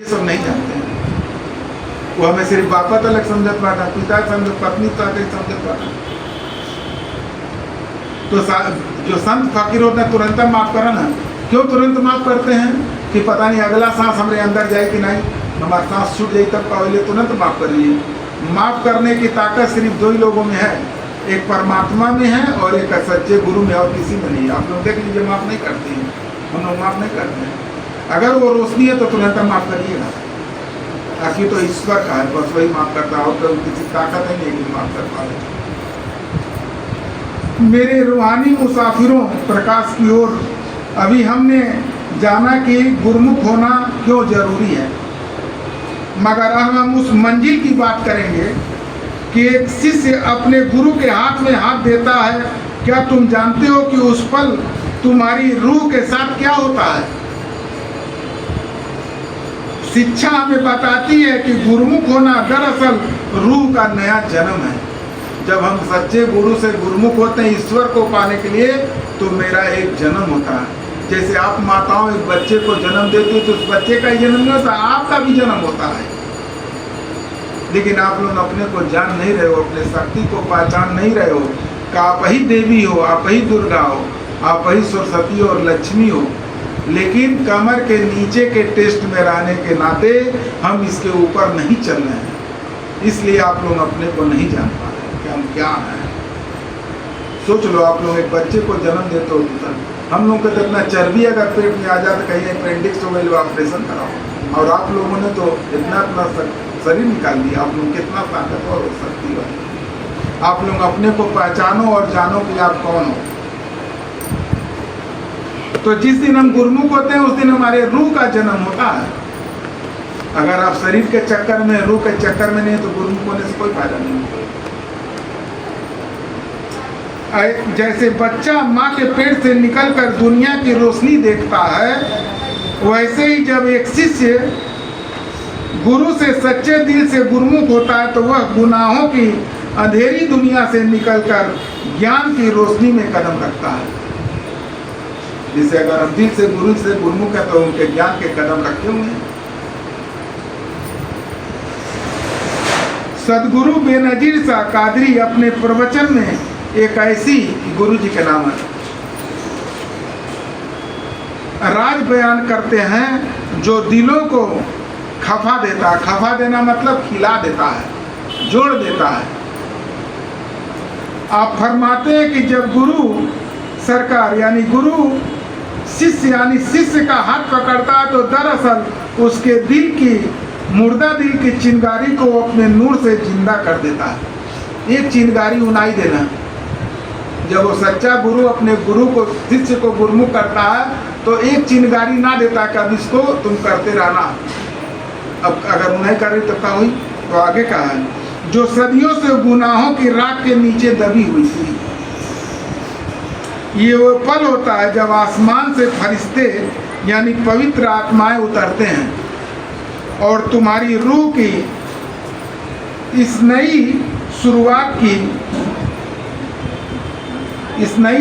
ये सब नहीं जानते हैं। वो हमें सिर्फ बापा तलक समझत बाटा, पिता समझत, पत्नी तक समझत बाटा। तो जो संत फकीर होते हैं तुरंत माफ करा ना। क्यों तुरंत माफ करते हैं? कि पता नहीं अगला सांस हमारे अंदर जाए कि नहीं, हमारा सांस छूट जाए तब पहले तुरंत माफ करिए। माफ करने की ताकत सिर्फ दो ही लोगों में है, एक परमात्मा में है और एक सच्चे गुरु में, और किसी में नहीं। आप लोग देख लीजिए, माफ नहीं करते हैं, हम लोग माफ नहीं करते हैं। अगर वो रोशनी है तो तुरंत माफ करिएगा। आखिर तो ईश्वर का है, बस वही माफ करता है, और तो किसी ताकत ही नहीं कि माफ कर पाए। मेरे रूहानी मुसाफिरों प्रकाश की ओर, अभी हमने जाना कि गुरुमुख होना क्यों जरूरी है, मगर अब हम उस मंजिल की बात करेंगे कि एक शिष्य अपने गुरु के हाथ में हाथ देता है। क्या तुम जानते हो कि उस पल तुम्हारी रूह के साथ क्या होता है? शिक्षा हमें बताती है कि गुरुमुख होना दरअसल रूह का नया जन्म है। जब हम सच्चे गुरु से गुरुमुख होते हैं ईश्वर को पाने के लिए, तो मेरा एक जन्म होता है। जैसे आप माताओं एक बच्चे को जन्म देती है तो उस बच्चे का ही जन्म नहीं होता, आपका भी जन्म होता है। लेकिन आप लोग अपने को जान नहीं रहे हो, अपने शक्ति को पहचान नहीं रहे हो कि आप ही देवी हो, आप ही दुर्गा हो, आप ही सरस्वती और लक्ष्मी हो। लेकिन कमर के नीचे के टेस्ट में रहने के नाते हम इसके ऊपर नहीं चल रहे हैं। इसलिए आप लोग अपने को नहीं जान पा रहे कि हम क्या हैं। सोच लो, आप लोग एक बच्चे को जन्म देते हो तो हम लोग को तो इतना चर्बी अगर पेट में आ जाए तो कहीं अपेंडिक्स हो गई, ऑपरेशन कराओ। और आप लोगों ने तो इतना शरीर निकाल दिया। आप लोग कितना ताकतवर हो सकती है। आप लोग अपने को पहचानो और जानो कि आप कौन हो। तो जिस दिन हम गुरुमुख होते हैं उस दिन हमारे रूह का जन्म होता है। अगर आप शरीर के चक्कर में, रूह के चक्कर में नहीं, तो गुरुमुख होने से कोई फायदा नहीं होता। जैसे बच्चा माँ के पेट से निकलकर दुनिया की रोशनी देखता है, वैसे ही जब एक शिष्य गुरु से सच्चे दिल से गुरुमुख होता है तो वह गुनाहों की अंधेरी दुनिया से निकलकर ज्ञान की रोशनी में कदम रखता है। जिसे अगर हम दिल से गुरु से गुरुमुख है तो उनके ज्ञान के कदम रखे हुए हैं। सदगुरु बेनजीर शाह कादरी अपने प्रवचन में एक ऐसी, गुरु जी के नाम है, राज बयान करते हैं जो दिलों को खफा देता है। खफा देना मतलब खिला देता है, जोड़ देता है। आप फरमाते हैं कि जब गुरु सरकार यानी गुरु शिष्य यानी शिष्य का हाथ पकड़ता है तो दरअसल उसके दिल की, मुर्दा दिल की चिंगारी को अपने नूर से जिंदा कर देता है। एक चिंगारी उनाई देना। जब वो सच्चा गुरु अपने गुरु को, शिष्य को गुरुमुख करता है तो एक चिंगारी ना देता कि अब इसको तुम करते रहना। अब अगर उन्हें कर रही तो क्या हुई? तो आगे कहा है, जो सदियों से गुनाहों की राख के नीचे दबी हुई थी। ये वो पल होता है जब आसमान से फरिश्ते यानी पवित्र आत्माएं उतरते हैं और तुम्हारी रूह की इस नई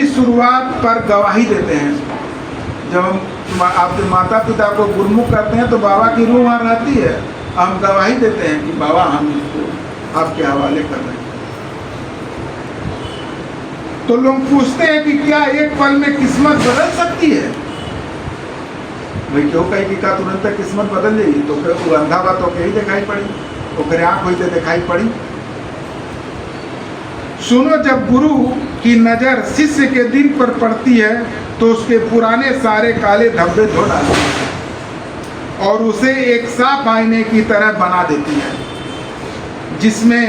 शुरुआत पर गवाही देते हैं। जब हम आपके माता पिता को गुरुमुख करते हैं तो बाबा की रूह वहाँ रहती है, हम गवाही देते हैं कि बाबा हम इसको आपके हवाले कर रहे हैं। तो लोग पूछते हैं कि क्या एक पल में किस्मत बदल सकती है? भाई क्यों कही कि क्या तुरंत किस्मत बदल जाएगी? तो फिर वो अंधा बात तो कहीं दिखाई पड़ी, तो फिर आँख हुई तो दिखाई पड़ी। सुनो, जब गुरु की नज़र शिष्य के दिल पर पड़ती है तो उसके पुराने सारे काले धब्बे धो डालती है और उसे एक साफ आईने की तरह बना देती है जिसमें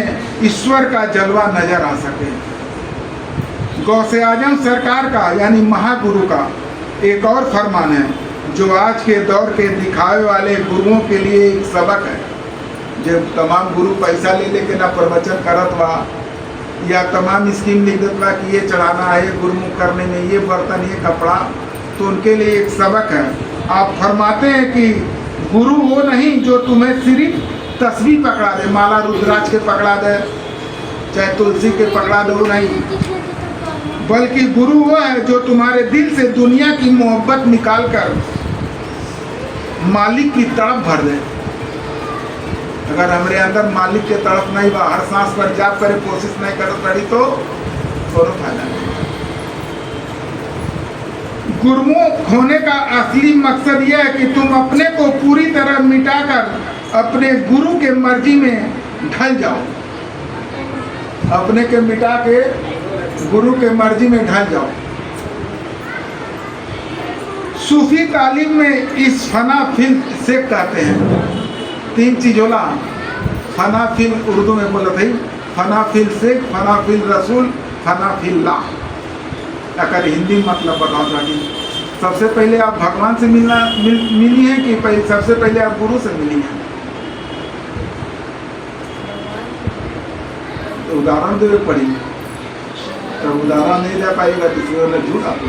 ईश्वर का जलवा नजर आ सके। गौसे आजम सरकार का यानी महागुरु का एक और फरमान है जो आज के दौर के दिखावे वाले गुरुओं के लिए एक सबक है। जब तमाम गुरु पैसा ले लेके ना प्रवचन करत बा या तमाम स्कीम लिख देता बा कि ये चढ़ाना है गुरुमुख करने में, ये बर्तन, ये कपड़ा, तो उनके लिए एक सबक है। आप फरमाते हैं कि गुरु वो नहीं जो तुम्हें सिर्फ तस्बीह पकड़ा दे, माला रुद्राक्ष के पकड़ा दे, चाहे तुलसी के पकड़ा दे, वो नहीं, बल्कि गुरु वो है जो तुम्हारे दिल से दुनिया की मोहब्बत निकाल कर मालिक की तड़प भर दे। अगर हमारे अंदर मालिक के तरफ नहीं बा, हर सांस पर जाप करे कोशिश नहीं कर पड़ी तो थोड़ा फायदा नहीं। गुरुमुख होने का असली मकसद यह है कि तुम अपने को पूरी तरह मिटाकर अपने गुरु के मर्जी में ढल जाओ, अपने के मिटा के गुरु के मर्जी में ढल जाओ। सूफी तालीम में इस फना फिल से कहते हैं, 3 चीज होला। फना फिल उर्दू में बोला था, फना फिल से, फना फिल रसूल, फना फिल ला। अगर हिंदी मतलब बताओ जाके, सबसे पहले आप भगवान से मिली हैं कि सबसे पहले आप गुरु से मिली हैं? तो उदाहरण दे पड़ी, तो उदाहरण नहीं दे पाएगा किसी और झूठ आपको